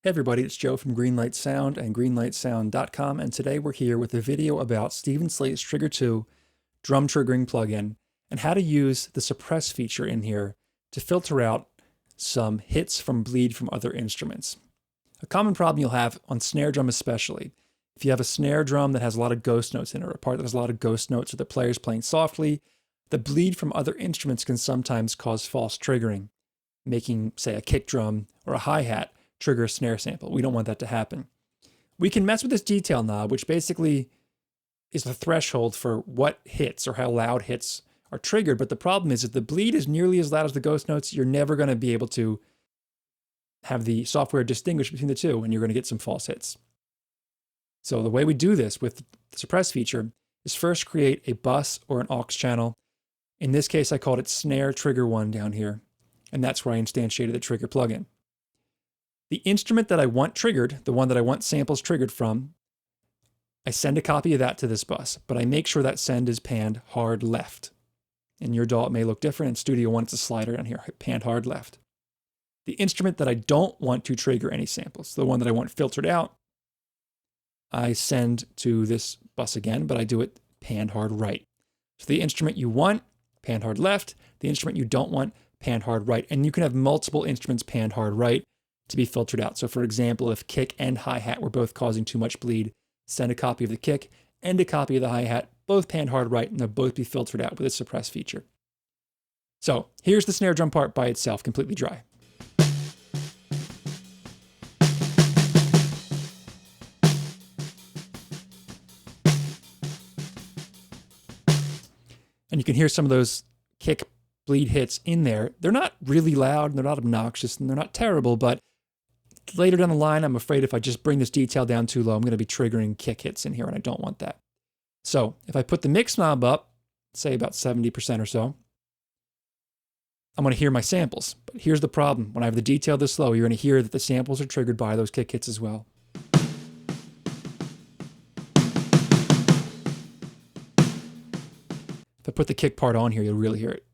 Hey everybody, it's Joe from Greenlight Sound and greenlightsound.com, and today we're here with a video about Steven Slate's Trigger 2 drum triggering plugin and how to use the suppress feature in here to filter out some hits from bleed from other instruments. A common problem you'll have on snare drum especially, if you have a snare drum that has a lot of ghost notes in it, or a part that has a lot of ghost notes or the player's playing softly, the bleed from other instruments can sometimes cause false triggering, making, say, a kick drum or a hi-hat trigger a snare sample. We don't want that to happen. We can mess with this detail knob, which basically is the threshold for what hits or how loud hits are triggered. But the problem is if the bleed is nearly as loud as the ghost notes, you're never going to be able to have the software distinguish between the two, and you're going to get some false hits. So the way we do this with the suppress feature is first create a bus or an aux channel. In this case, I called it snare trigger 1 down here, and that's where I instantiated the trigger plugin. The instrument that I want triggered, the one that I want samples triggered from, I send a copy of that to this bus, but I make sure that send is panned hard left. In your DAW, it may look different. In Studio One, it's a slider down here, panned hard left. The instrument that I don't want to trigger any samples, the one that I want filtered out, I send to this bus again, but I do it panned hard right. So the instrument you want, panned hard left. The instrument you don't want, panned hard right. And you can have multiple instruments panned hard right to be filtered out. So for example, if kick and hi-hat were both causing too much bleed, send a copy of the kick and a copy of the hi-hat, both panned hard right, and they'll both be filtered out with a suppress feature. So here's the snare drum part by itself, completely dry. And you can hear some of those kick bleed hits in there. They're not really loud, and they're not obnoxious, and they're not terrible, but later down the line, I'm afraid if I just bring this detail down too low, I'm going to be triggering kick hits in here, and I don't want that. So if I put the mix knob up, say about 70% or so, I'm going to hear my samples. But here's the problem. When I have the detail this low, you're going to hear that the samples are triggered by those kick hits as well. If I put the kick part on here, you'll really hear it.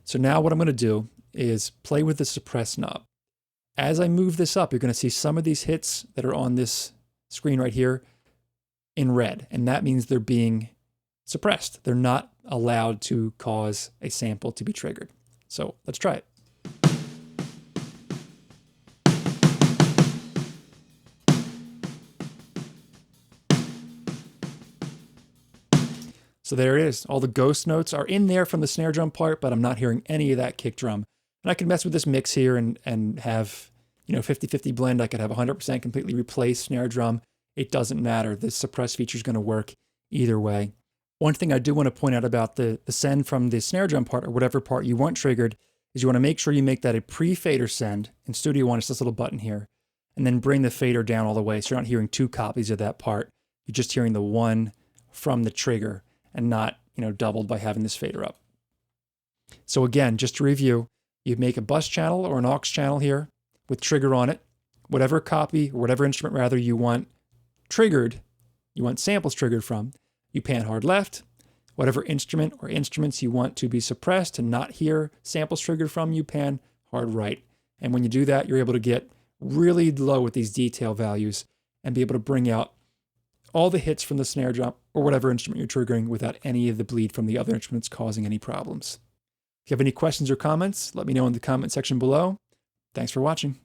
So now what I'm going to do is play with the suppress knob. As I move this up, you're going to see some of these hits that are on this screen right here in red, and that means they're being suppressed. They're not allowed to cause a sample to be triggered. So let's try it. So there it is. All the ghost notes are in there from the snare drum part, but I'm not hearing any of that kick drum. And I can mess with this mix here and have, 50-50 blend. I could have 100% completely replaced snare drum. It doesn't matter. The suppress feature is going to work either way. One thing I do want to point out about the send from the snare drum part, or whatever part you want triggered, is you want to make sure you make that a pre-fader send. In Studio One, it's this little button here. And then bring the fader down all the way, so you're not hearing two copies of that part. You're just hearing the one from the trigger, and not, doubled by having this fader up. So again, just to review, you make a bus channel or an aux channel here with trigger on it. Whatever copy, or whatever instrument rather you want triggered, you want samples triggered from, you pan hard left. Whatever instrument or instruments you want to be suppressed and not hear samples triggered from, you pan hard right. And when you do that, you're able to get really low with these detail values and be able to bring out all the hits from the snare drum or whatever instrument you're triggering without any of the bleed from the other instruments causing any problems. If you have any questions or comments, let me know in the comment section below. Thanks for watching.